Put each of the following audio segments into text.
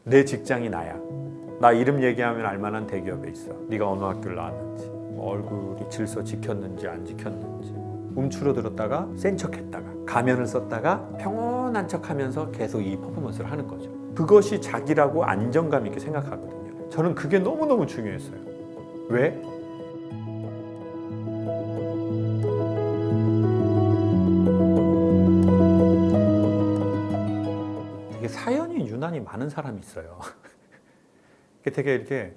내 직장이 나야. 나 이름 얘기하면 알만한 대기업에 있어. 네가 어느 학교를 나왔는지, 뭐 얼굴이 질서 지켰는지 안 지켰는지, 움츠러들었다가 센 척했다가 가면을 썼다가 평온한 척하면서 계속 이 퍼포먼스를 하는 거죠. 그것이 자기라고 안정감 있게 생각하거든요. 저는 그게 너무너무 중요했어요. 왜? 되게 사연이 유난히 많은 사람이 있어요. 되게 이렇게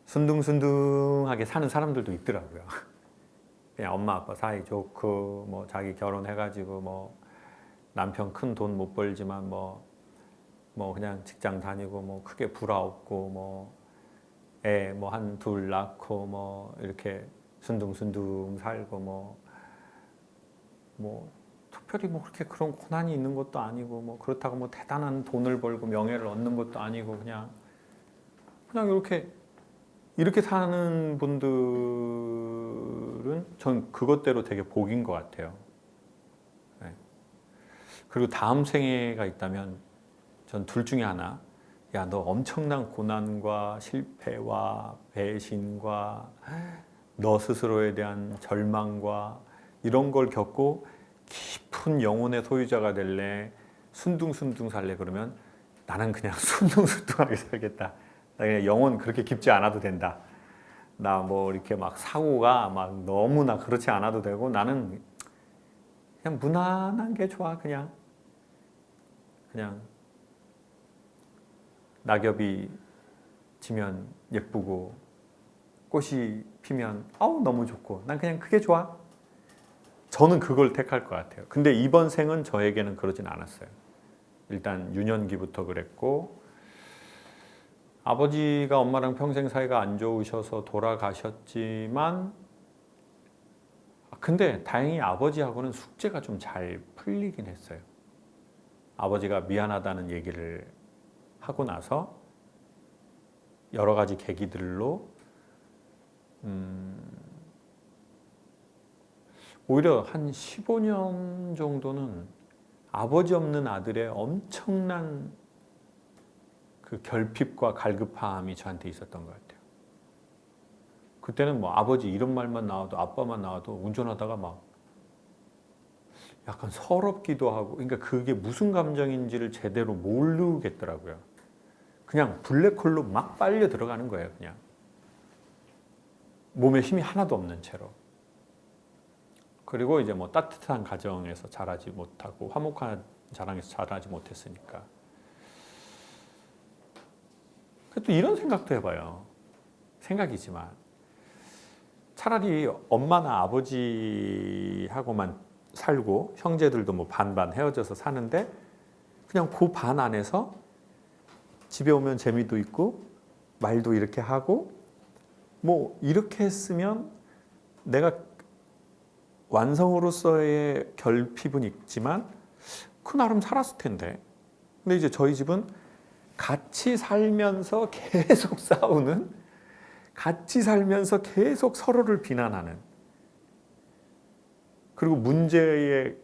순둥순둥하게 사는 사람들도 있더라고요. 그냥 엄마 아빠 사이 좋고 뭐 자기 결혼해가지고 뭐 남편 큰 돈 못 벌지만 뭐 그냥 직장 다니고 뭐 크게 불화 없고 뭐 애 뭐 한 둘 낳고 뭐 이렇게 순둥순둥 살고 뭐 특별히 뭐 그렇게 그런 고난이 있는 것도 아니고 뭐 그렇다고 뭐 대단한 돈을 벌고 명예를 얻는 것도 아니고 그냥 이렇게 사는 분들은 전 그것대로 되게 복인 것 같아요. 네. 그리고 다음 생애가 있다면 전 둘 중에 하나, 야, 너 엄청난 고난과 실패와 배신과 너 스스로에 대한 절망과 이런 걸 겪고 깊은 영혼의 소유자가 될래, 순둥순둥 살래. 그러면 나는 그냥 순둥순둥하게 살겠다. 나 그냥 영혼 그렇게 깊지 않아도 된다. 나 뭐 이렇게 막 사고가 막 너무나 그렇지 않아도 되고 나는 그냥 무난한 게 좋아. 그냥 낙엽이 지면 예쁘고 꽃이 피면 아우 너무 좋고 난 그냥 그게 좋아. 저는 그걸 택할 것 같아요. 근데 이번 생은 저에게는 그러진 않았어요. 일단 유년기부터 그랬고 아버지가 엄마랑 평생 사이가 안 좋으셔서 돌아가셨지만 근데 다행히 아버지하고는 숙제가 좀 잘 풀리긴 했어요. 아버지가 미안하다는 얘기를 하고 나서 여러 가지 계기들로 오히려 한 15년 정도는 아버지 없는 아들의 엄청난 그 결핍과 갈급함이 저한테 있었던 것 같아요. 그때는 뭐 아버지 이런 말만 나와도 아빠만 나와도 운전하다가 막 약간 서럽기도 하고 그러니까 그게 무슨 감정인지를 제대로 모르겠더라고요. 그냥 블랙홀로 막 빨려 들어가는 거예요. 그냥 몸에 힘이 하나도 없는 채로. 그리고 이제 뭐 따뜻한 가정에서 자라지 못하고 화목한 자랑에서 자라지 못했으니까. 또 이런 생각도 해봐요. 생각이지만 차라리 엄마나 아버지하고만 살고 형제들도 뭐 반반 헤어져서 사는데 그냥 그 반 안에서 집에 오면 재미도 있고 말도 이렇게 하고 뭐 이렇게 했으면 내가 완성으로서의 결핍은 있지만 그 나름 살았을 텐데. 근데 이제 저희 집은 같이 살면서 계속 싸우는, 같이 살면서 계속 서로를 비난하는, 그리고 문제의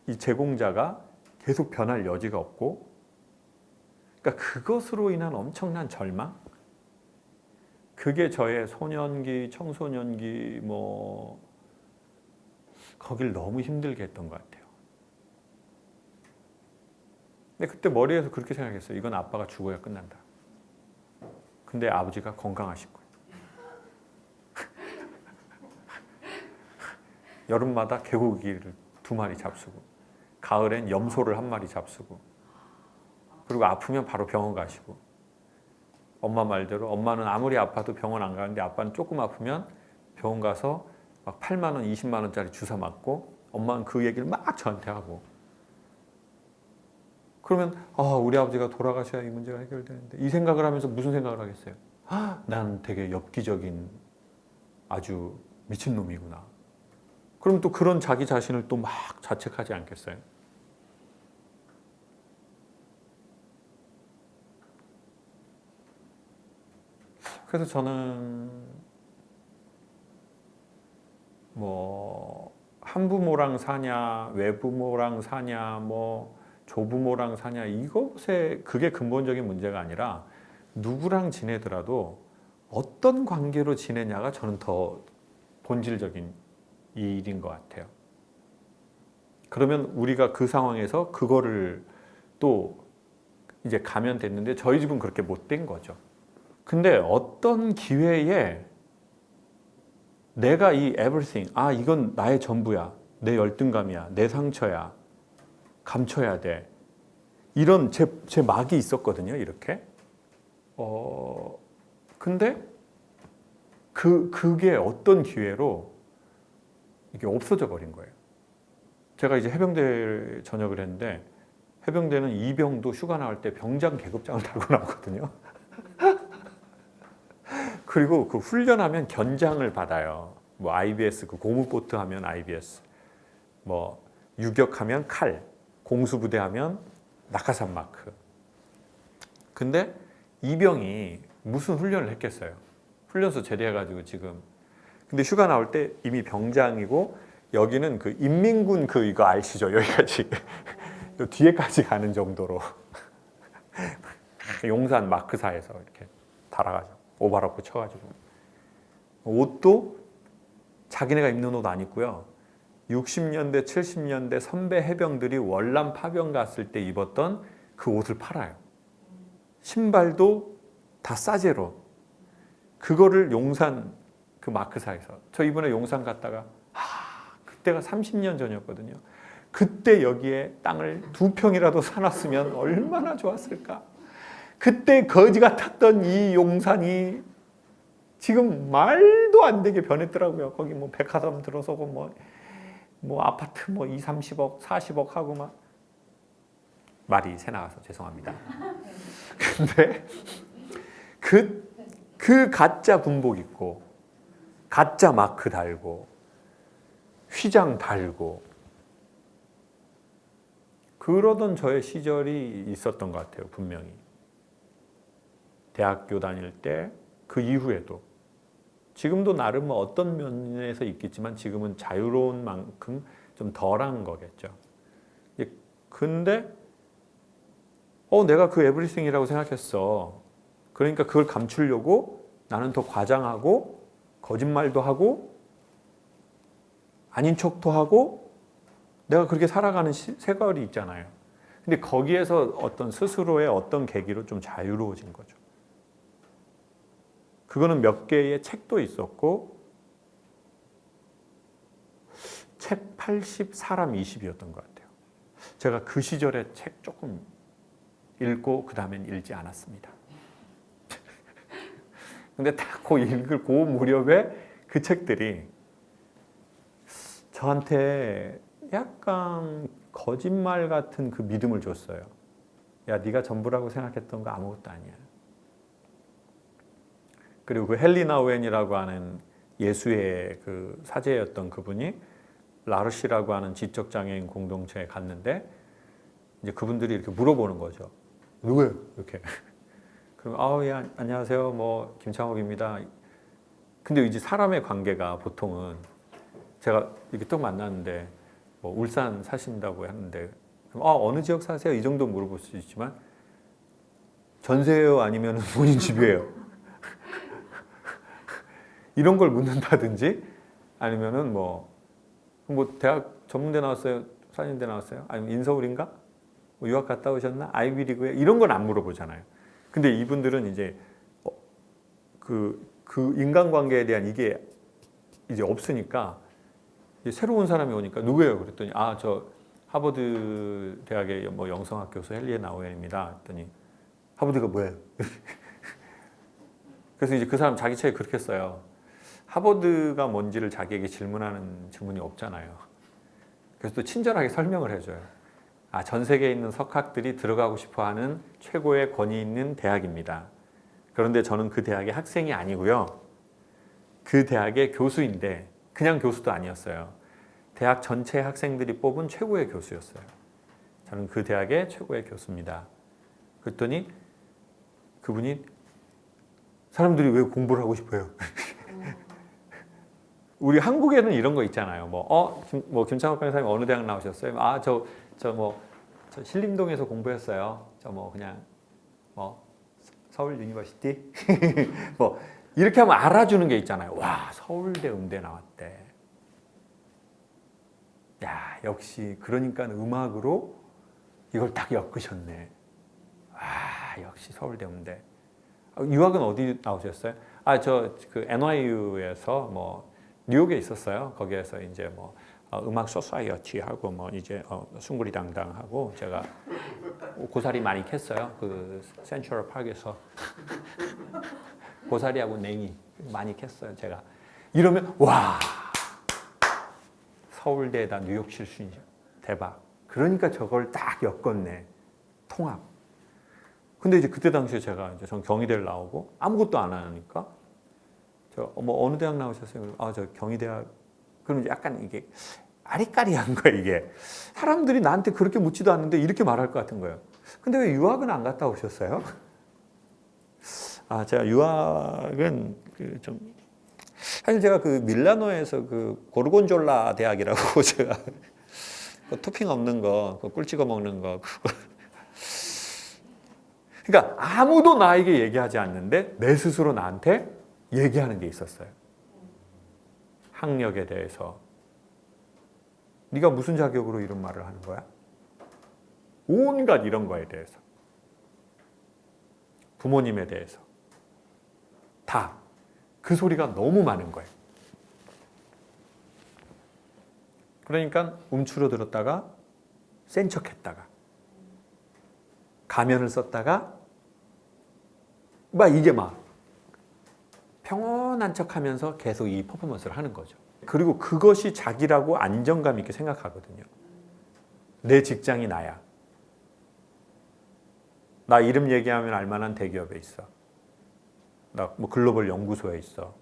이 제공자가 계속 변할 여지가 없고, 그러니까 그것으로 인한 엄청난 절망? 그게 저의 소년기, 청소년기, 거길 너무 힘들게 했던 것 같아요. 근데 그때 머리에서 그렇게 생각했어요. 이건 아빠가 죽어야 끝난다. 근데 아버지가 건강하신 거예요. 여름마다 개고기를 2마리 잡수고, 가을엔 염소를 1마리 잡수고, 그리고 아프면 바로 병원 가시고, 엄마 말대로 엄마는 아무리 아파도 병원 안 가는데 아빠는 조금 아프면 병원 가서 막 8만 원, 20만 원짜리 주사 맞고 엄마는 그 얘기를 막 저한테 하고 그러면 우리 아버지가 돌아가셔야 이 문제가 해결되는데 이 생각을 하면서 무슨 생각을 하겠어요? 난 되게 엽기적인 아주 미친놈이구나. 그럼 또 그런 자기 자신을 또 막 자책하지 않겠어요? 그래서 저는 한부모랑 사냐, 외부모랑 사냐, 조부모랑 사냐 이것에 그게 근본적인 문제가 아니라 누구랑 지내더라도 어떤 관계로 지내냐가 저는 더 본질적인 일인 것 같아요. 그러면 우리가 그 상황에서 그거를 또 이제 가면 됐는데 저희 집은 그렇게 못 된 거죠. 근데 어떤 기회에 내가 이 everything, 이건 나의 전부야, 내 열등감이야, 내 상처야, 감춰야 돼. 이런 제 막이 있었거든요, 이렇게. 근데 그게 어떤 기회로 이게 없어져 버린 거예요. 제가 이제 해병대 전역을 했는데 해병대는 이병도 휴가 나올 때 병장 계급장을 달고 나오거든요. 그리고 그 훈련하면 견장을 받아요. 뭐 IBS, 그 고무보트 하면 IBS, 뭐 유격하면 칼, 공수부대 하면 낙하산 마크. 근데 이병이 무슨 훈련을 했겠어요? 훈련소 제대해가지고 지금. 근데 휴가 나올 때 이미 병장이고 여기는 그 인민군 그 이거 아시죠? 여기까지 뒤에까지 가는 정도로 용산 마크사에서 이렇게 달아가지고 오바로크 쳐가지고 옷도 자기네가 입는 옷 안 입고요. 60년대, 70년대 선배 해병들이 월남 파병 갔을 때 입었던 그 옷을 팔아요. 신발도 다 싸제로. 그거를 용산 그 마크사에서. 저 이번에 용산 갔다가 그때가 30년 전이었거든요. 그때 여기에 땅을 2평이라도 사놨으면 얼마나 좋았을까. 그때 거지 같았던 이 용산이 지금 말도 안 되게 변했더라고요. 거기 뭐 백화점 들어서고 뭐 아파트 뭐 2, 30억, 40억 하고 막. 말이 새 나와서 죄송합니다. 근데 그 가짜 군복 입고 가짜 마크 달고 휘장 달고 그러던 저의 시절이 있었던 것 같아요. 분명히. 대학교 다닐 때 그 이후에도 지금도 나름 뭐 어떤 면에서 있겠지만 지금은 자유로운 만큼 좀 덜한 거겠죠. 근데 내가 그 에브리띵이라고 생각했어. 그러니까 그걸 감추려고 나는 더 과장하고 거짓말도 하고 아닌 척도 하고 내가 그렇게 살아가는 세월이 있잖아요. 근데 거기에서 어떤 스스로의 어떤 계기로 좀 자유로워진 거죠. 그거는 몇 개의 책도 있었고 책 80, 사람 20이었던 것 같아요. 제가 그 시절에 책 조금 읽고 그 다음엔 읽지 않았습니다. 근데 딱 그 읽을 그 무렵에 그 책들이 저한테 약간 거짓말 같은 그 믿음을 줬어요. 야, 네가 전부라고 생각했던 거 아무것도 아니야. 그리고 그 헨리 오웬이라고 하는 예수의 그 사제였던 그분이 라르시라고 하는 지적장애인 공동체에 갔는데 이제 그분들이 이렇게 물어보는 거죠. 누구예요? 이렇게. 그럼 예, 안녕하세요. 뭐 김창옥입니다. 근데 이제 사람의 관계가 보통은 제가 이렇게 또 만났는데 뭐 울산 사신다고 했는데 그럼 어느 지역 사세요? 이 정도 물어볼 수 있지만 전세예요? 아니면 본인 집이에요? 이런 걸 묻는다든지 아니면은 뭐 대학 전문대 나왔어요? 사진대 나왔어요? 아니면 인서울인가? 뭐 유학 갔다 오셨나? 아이비리그에 이런 건 안 물어보잖아요. 근데 이분들은 이제 그 인간관계에 대한 이게 이제 없으니까 이제 새로운 사람이 오니까 누구예요? 그랬더니 저 하버드 대학의 뭐 영성학 교수 헨리 나우엔입니다. 했더니 하버드가 뭐예요? 그래서 이제 그 사람 자기 책에 그렇게 써요. 하버드가 뭔지를 자기에게 질문하는 질문이 없잖아요. 그래서 또 친절하게 설명을 해줘요. 전 세계에 있는 석학들이 들어가고 싶어하는 최고의 권위 있는 대학입니다. 그런데 저는 그 대학의 학생이 아니고요. 그 대학의 교수인데 그냥 교수도 아니었어요. 대학 전체 학생들이 뽑은 최고의 교수였어요. 저는 그 대학의 최고의 교수입니다. 그랬더니 그분이 사람들이 왜 공부를 하고 싶어요? 우리 한국에는 이런 거 있잖아요. 김창욱 강사님 어느 대학 나오셨어요? 저 뭐 저 신림동에서 공부했어요. 저 뭐 그냥 뭐 서울 유니버시티 뭐 이렇게 하면 알아주는 게 있잖아요. 와, 서울대 음대 나왔대. 야, 역시 그러니까 음악으로 이걸 딱 엮으셨네. 아, 역시 서울대 음대. 유학은 어디 나오셨어요? 아, 저 그 NYU에서 뭐 뉴욕에 있었어요. 거기에서 이제 뭐 음악 소사이어티 하고 뭐 이제 숭구리당당 하고 제가 고사리 많이 캤어요. 그 센트럴 파크에서 고사리하고 냉이 많이 캤어요. 제가 이러면 와, 서울대에다 뉴욕 출신이죠. 대박. 그러니까 저걸 딱 엮었네. 통합. 근데 이제 그때 당시에 제가 이제 전 경희대를 나오고 아무것도 안 하니까 저 뭐 어느 대학 나오셨어요? 아, 저 경희대학. 그럼 이제 약간 이게 아리까리한 거야, 이게. 사람들이 나한테 그렇게 묻지도 않는데 이렇게 말할 것 같은 거예요. 근데 왜 유학은 안 갔다 오셨어요? 아, 제가 유학은 그 좀 사실 제가 그 밀라노에서 그 고르곤졸라 대학이라고 제가 그 토핑 없는 거, 그 꿀 찍어 먹는 거 그거. 그러니까 아무도 나에게 얘기하지 않는데 내 스스로 나한테 얘기하는 게 있었어요. 학력에 대해서. 네가 무슨 자격으로 이런 말을 하는 거야? 온갖 이런 거에 대해서. 부모님에 대해서. 다. 그 소리가 너무 많은 거예요. 그러니까 움츠러들었다가 센 척했다가 가면을 썼다가 막 이게 막 평온한 척하면서 계속 이 퍼포먼스를 하는 거죠. 그리고 그것이 자기라고 안정감 있게 생각하거든요. 내 직장이 나야. 나 이름 얘기하면 알만한 대기업에 있어. 나 뭐 글로벌 연구소에 있어.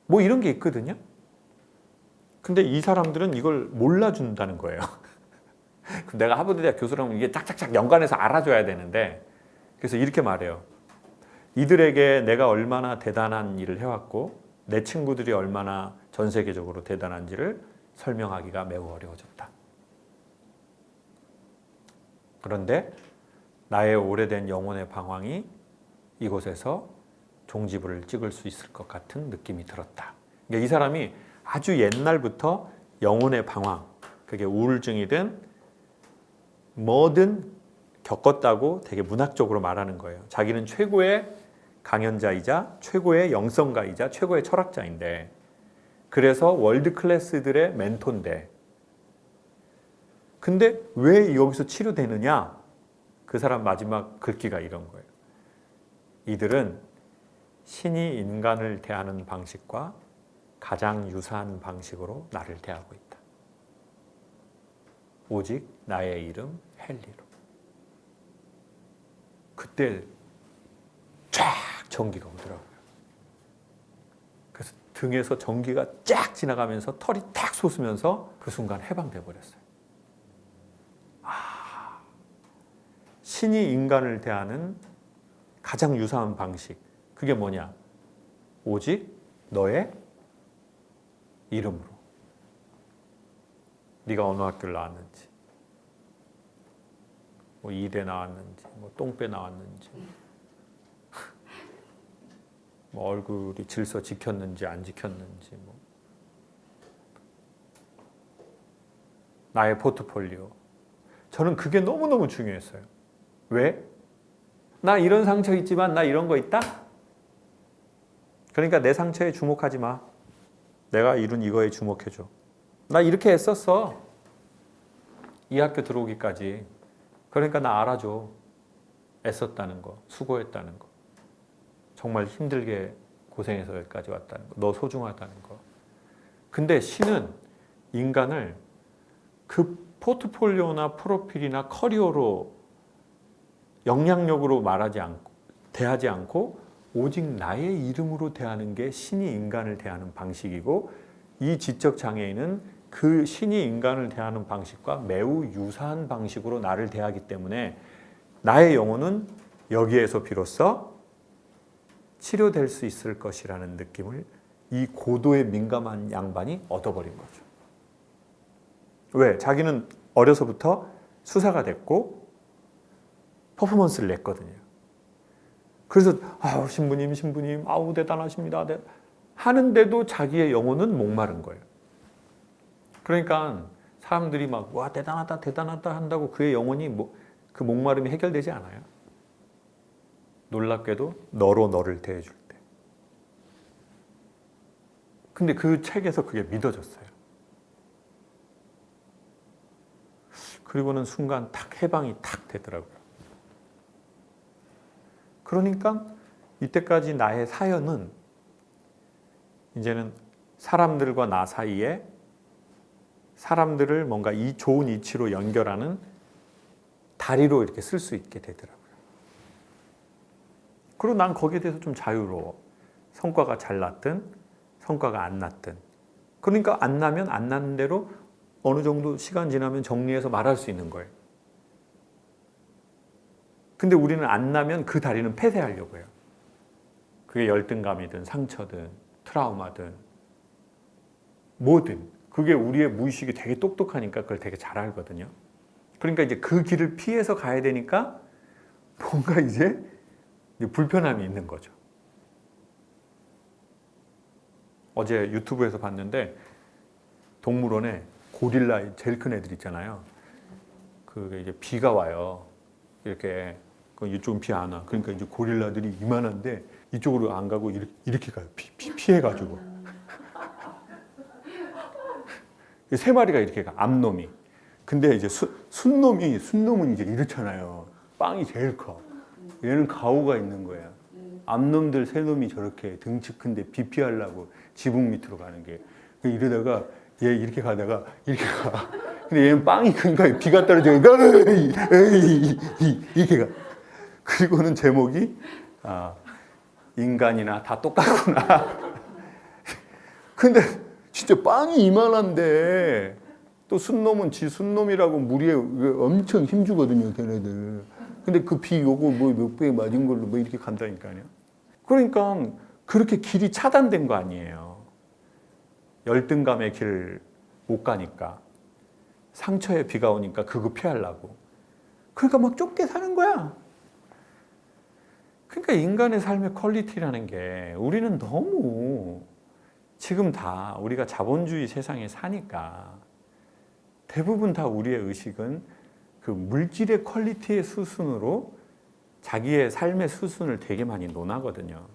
뭐 이런 게 있거든요. 근데 이 사람들은 이걸 몰라준다는 거예요. 내가 하버드 대학 교수라면 이게 짝짝짝 연관해서 알아줘야 되는데, 그래서 이렇게 말해요. 이들에게 내가 얼마나 대단한 일을 해왔고 내 친구들이 얼마나 전 세계적으로 대단한지를 설명하기가 매우 어려워졌다. 그런데 나의 오래된 영혼의 방황이 이곳에서 종지부를 찍을 수 있을 것 같은 느낌이 들었다. 그러니까 이 사람이 아주 옛날부터 영혼의 방황, 그게 우울증이든 뭐든 겪었다고 되게 문학적으로 말하는 거예요. 자기는 최고의 강연자이자 최고의 영성가이자 최고의 철학자인데, 그래서 월드 클래스들의 멘토인데, 근데 왜 여기서 치료되느냐? 그 사람 마지막 글귀가 이런 거예요. 이들은 신이 인간을 대하는 방식과 가장 유사한 방식으로 나를 대하고 있다. 오직 나의 이름 헨리로. 그때 쫙 전기가 오더라고요. 그래서 등에서 전기가 쫙 지나가면서 털이 탁 솟으면서 그 순간 해방돼 버렸어요. 아, 신이 인간을 대하는 가장 유사한 방식, 그게 뭐냐? 오직 너의 이름으로. 네가 어느 학교를 나왔는지, 뭐 이대 나왔는지, 뭐 똥배 나왔는지, 뭐 얼굴이 질서 지켰는지 안 지켰는지, 뭐 나의 포트폴리오. 저는 그게 너무너무 중요했어요. 왜? 나 이런 상처 있지만 나 이런 거 있다? 그러니까 내 상처에 주목하지 마. 내가 이룬 이거에 주목해줘. 나 이렇게 애썼어. 이 학교 들어오기까지. 그러니까 나 알아줘. 애썼다는 거, 수고했다는 거. 정말 힘들게 고생해서 여기까지 왔다는 거. 너 소중하다는 거. 근데 신은 인간을 그 포트폴리오나 프로필이나 커리어로 영향력으로 말하지 않고, 대하지 않고 오직 나의 이름으로 대하는 게 신이 인간을 대하는 방식이고, 이 지적 장애인은 그 신이 인간을 대하는 방식과 매우 유사한 방식으로 나를 대하기 때문에 나의 영혼은 여기에서 비로소 치료될 수 있을 것이라는 느낌을 이 고도에 민감한 양반이 얻어버린 거죠. 왜? 자기는 어려서부터 수사가 됐고 퍼포먼스를 냈거든요. 그래서 아우 신부님 아우 대단하십니다 하는데도 자기의 영혼은 목마른 거예요. 그러니까 사람들이 막 와 대단하다 한다고 그의 영혼이 그 목마름이 해결되지 않아요. 놀랍게도 너로 너를 대해줄 때. 근데 그 책에서 그게 믿어졌어요. 그리고는 순간 탁 해방이 탁 되더라고요. 그러니까 이때까지 나의 사연은 이제는 사람들과 나 사이에 사람들을 뭔가 이 좋은 이치로 연결하는 다리로 이렇게 쓸 수 있게 되더라고요. 그리고 난 거기에 대해서 좀 자유로워. 성과가 잘 났든 성과가 안 났든. 그러니까 안 나면 안 나는 대로 어느 정도 시간 지나면 정리해서 말할 수 있는 거예요. 근데 우리는 안 나면 그 다리는 폐쇄하려고 해요. 그게 열등감이든 상처든 트라우마든 뭐든 그게 우리의 무의식이 되게 똑똑하니까 그걸 되게 잘 알거든요. 그러니까 이제 그 길을 피해서 가야 되니까 뭔가 이제 불편함이 있는 거죠. 어제 유튜브에서 봤는데 동물원에 고릴라 제일 큰 애들 있잖아요. 그게 이제 비가 와요. 이렇게 이쪽은 비 안 와. 그러니까 이제 고릴라들이 이만한데 이쪽으로 안 가고 이렇게 가요. 피해가지고. 세 마리가 이렇게 가. 암놈이. 근데 이제 순놈은 이제 이렇잖아요. 빵이 제일 커. 얘는 가오가 있는 거야. 암놈들 세 놈이 저렇게 등치 큰데 비 피하려고 지붕 밑으로 가는 게. 이러다가 얘 이렇게 가다가 이렇게 가. 근데 얘는 빵이 큰가 비가 떨어지니까 이렇게 가. 그리고는 제목이 인간이나 다 똑같구나. 근데 진짜 빵이 이만한데 또 순놈은 지 순놈이라고 무리에 엄청 힘주거든요, 걔네들. 근데 그 비 요거 뭐 몇 배 맞은 걸로 뭐 이렇게 간다니까요. 그러니까 그렇게 길이 차단된 거 아니에요. 열등감의 길을 못 가니까. 상처에 비가 오니까 그거 피하려고. 그러니까 막 좁게 사는 거야. 그러니까 인간의 삶의 퀄리티라는 게 우리는 너무 지금 다 우리가 자본주의 세상에 사니까 대부분 다 우리의 의식은 그 물질의 퀄리티의 수순으로 자기의 삶의 수순을 되게 많이 논하거든요.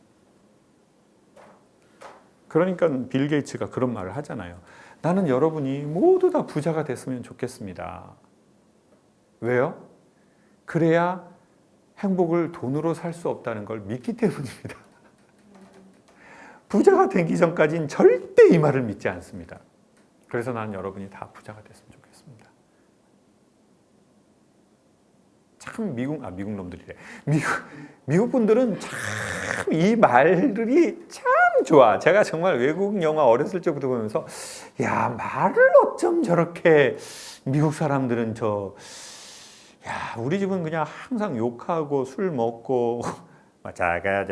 그러니까 빌 게이츠가 그런 말을 하잖아요. 나는 여러분이 모두 다 부자가 됐으면 좋겠습니다. 왜요? 그래야 행복을 돈으로 살 수 없다는 걸 믿기 때문입니다. 부자가 되기 전까지는 절대 이 말을 믿지 않습니다. 그래서 나는 여러분이 다 부자가 됐으면 좋겠습니다. 참 미국 놈들이래. 미국 분들은 참 이 말들이 참 좋아. 제가 정말 외국 영화 어렸을 적부터 보면서 야 말을 어쩜 저렇게 미국 사람들은 우리 집은 그냥 항상 욕하고 술 먹고 자가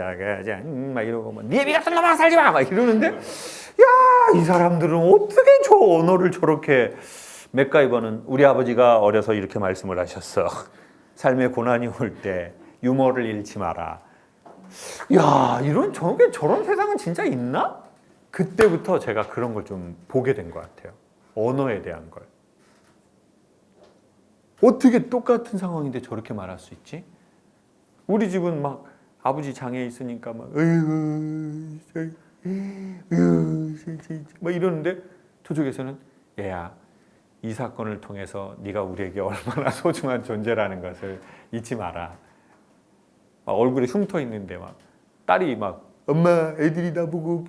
막 이러고 네 애비 같은 놈아 살지 마 막 이러는데 야 이 사람들은 어떻게 저 언어를 저렇게 맥가이버는 우리 아버지가 어려서 이렇게 말씀을 하셨어. 삶의 고난이 올 때 유머를 잃지 마라. 야 저런 세상은 진짜 있나? 그때부터 제가 그런 걸 좀 보게 된 것 같아요. 언어에 대한 걸. 어떻게 똑같은 상황인데 저렇게 말할 수 있지? 우리 집은 막 아버지 장애 있으니까 막 이러는데 저쪽에서는 얘야 이 사건을 통해서 네가 우리에게 얼마나 소중한 존재라는 것을 잊지 마라. 막 얼굴에 흉터 있는데 막 딸이 막 엄마 애들이 나보고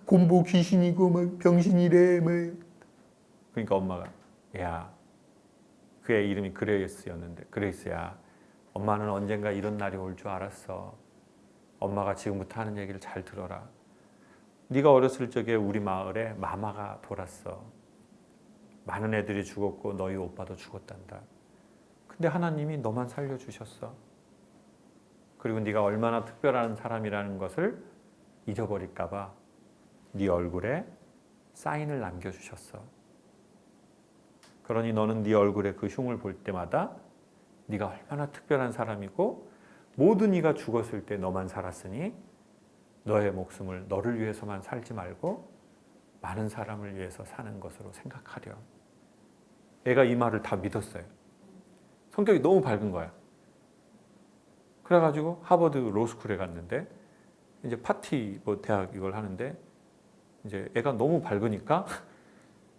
곰보 귀신이고 막 병신이래 막. 그러니까 엄마가 야 그의 이름이 그레이스였는데 그레이스야 엄마는 언젠가 이런 날이 올 줄 알았어. 엄마가 지금부터 하는 얘기를 잘 들어라. 네가 어렸을 적에 우리 마을에 마마가 돌았어. 많은 애들이 죽었고 너희 오빠도 죽었단다. 근데 하나님이 너만 살려주셨어. 그리고 네가 얼마나 특별한 사람이라는 것을 잊어버릴까 봐 네 얼굴에 사인을 남겨주셨어. 그러니 너는 네 얼굴에 그 흉을 볼 때마다 네가 얼마나 특별한 사람이고 모든 이가 죽었을 때 너만 살았으니 너의 목숨을 너를 위해서만 살지 말고 많은 사람을 위해서 사는 것으로 생각하렴. 애가 이 말을 다 믿었어요. 성격이 너무 밝은 거야. 그래가지고 하버드 로스쿨에 갔는데 이제 파티 뭐 대학 이걸 하는데 이제 애가 너무 밝으니까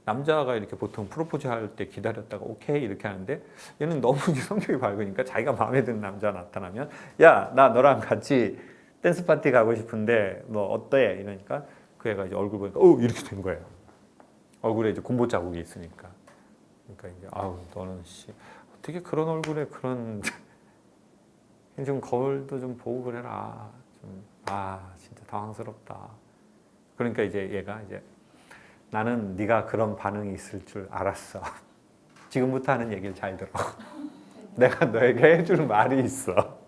남자가 이렇게 보통 프로포즈 할 때 기다렸다가 오케이 이렇게 하는데 얘는 너무 성격이 밝으니까 자기가 마음에 드는 남자 나타나면 야, 나 너랑 같이 댄스 파티 가고 싶은데 뭐 어때? 이러니까 그 애가 이제 얼굴 보니까 이렇게 된 거예요. 얼굴에 이제 공보 자국이 있으니까. 그러니까 이제 아우 너는 씨 어떻게 그런 얼굴에 그런 좀 거울도 좀 보고 그래라. 진짜 당황스럽다. 그러니까 이제 얘가 이제 나는 네가 그런 반응이 있을 줄 알았어. 지금부터 하는 얘기를 잘 들어. 내가 너에게 해줄 말이 있어.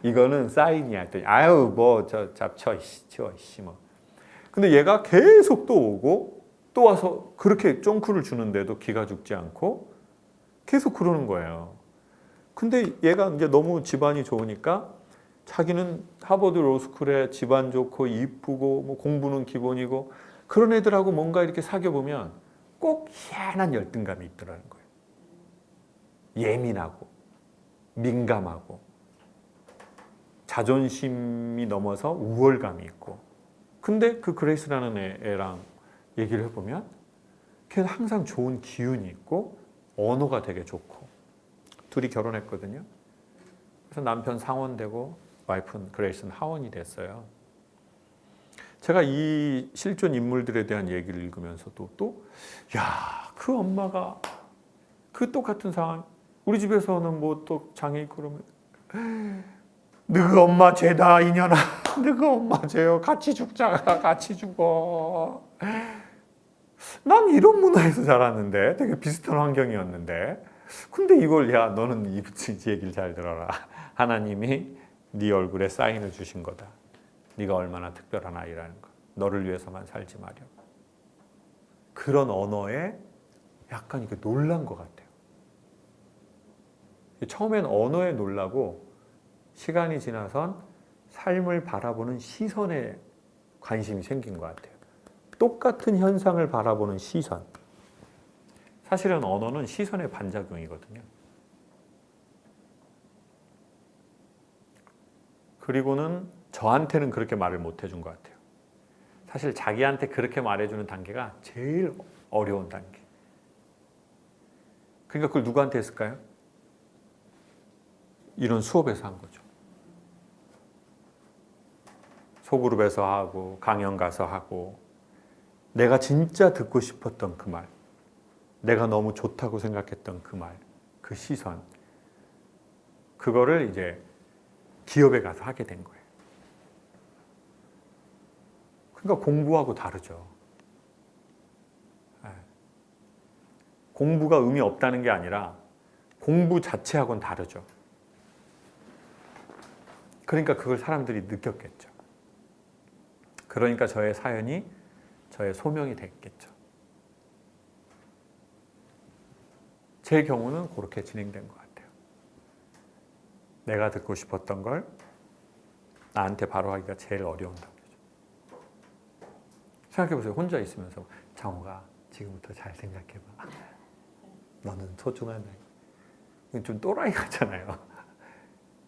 이거는 사인이야. 했더니 아유 뭐 저 잡쳐 치워 뭐. 근데 얘가 계속 또 오고 또 와서 그렇게 쫑크를 주는데도 기가 죽지 않고 계속 그러는 거예요. 근데 얘가 이제 너무 집안이 좋으니까 자기는 하버드 로스쿨에 집안 좋고 이쁘고 뭐 공부는 기본이고 그런 애들하고 뭔가 이렇게 사귀어 보면 꼭 희한한 열등감이 있더라는 거예요. 예민하고 민감하고 자존심이 넘어서 우월감이 있고. 근데 그 그레이스라는 애랑 얘기를 해보면 걔는 항상 좋은 기운이 있고 언어가 되게 좋고 둘이 결혼했거든요. 그래서 남편 상원되고 와이프는 그레이스는 하원이 됐어요. 제가 이 실존 인물들에 대한 얘기를 읽으면서도 그 엄마가 그 똑같은 상황 우리 집에서는 뭐 또 장애 있고 그러면 너가 엄마 죄다 이년아. 너가 엄마 죄요. 같이 죽자가 같이 죽어. 난 이런 문화에서 자랐는데 되게 비슷한 환경이었는데 근데 이걸 야 너는 이 얘기를 잘 들어라. 하나님이 네 얼굴에 사인을 주신 거다. 네가 얼마나 특별한 아이라는 거. 너를 위해서만 살지 마렴. 그런 언어에 약간 이렇게 놀란 것 같아요. 처음엔 언어에 놀라고 시간이 지나선 삶을 바라보는 시선에 관심이 생긴 것 같아요. 똑같은 현상을 바라보는 시선. 사실은 언어는 시선의 반작용이거든요. 그리고는 저한테는 그렇게 말을 못 해준 것 같아요. 사실 자기한테 그렇게 말해주는 단계가 제일 어려운 단계. 그러니까 그걸 누구한테 했을까요? 이런 수업에서 한 거죠. 소그룹에서 하고 강연 가서 하고 내가 진짜 듣고 싶었던 그 말, 내가 너무 좋다고 생각했던 그 말, 그 시선, 그거를 이제 기업에 가서 하게 된 거예요. 그러니까 공부하고 다르죠. 공부가 의미 없다는 게 아니라 공부 자체하고는 다르죠. 그러니까 그걸 사람들이 느꼈겠죠. 그러니까 저의 사연이 저의 소명이 됐겠죠. 제 경우는 그렇게 진행된 것 같아요. 내가 듣고 싶었던 걸 나한테 바로 하기가 제일 어려운 단계죠. 생각해보세요. 혼자 있으면서 장호가 지금부터 잘 생각해봐. 너는 소중한 아이. 좀 또라이 같잖아요.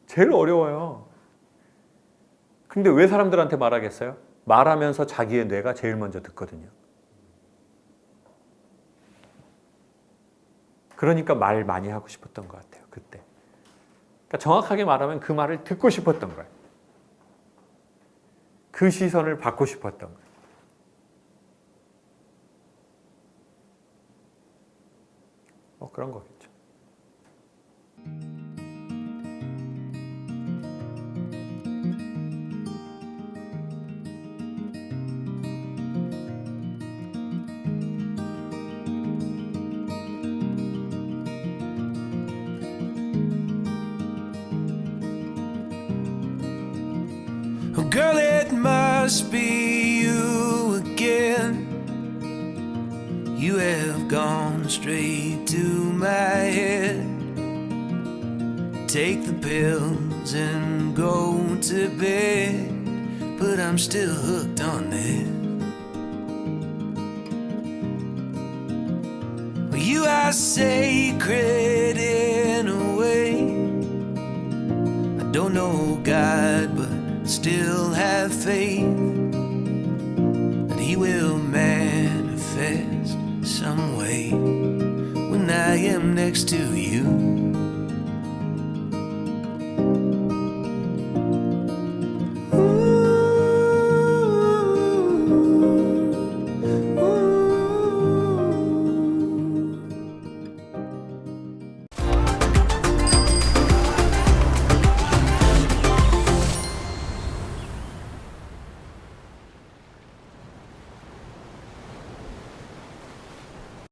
제일 어려워요. 근데 왜 사람들한테 말하겠어요? 말하면서 자기의 뇌가 제일 먼저 듣거든요. 그러니까 말 많이 하고 싶었던 것 같아요. 그때. 그러니까 정확하게 말하면 그 말을 듣고 싶었던 거예요. 그 시선을 받고 싶었던 거예요. 그런 거겠죠. Oh, girl, it must be you again. You have gone come straight to my head. Take the pills and go to bed, but I'm still hooked on this. Well, you are sacred in a way. I don't know God, but still have faith that He will manifest some way when I am next to you.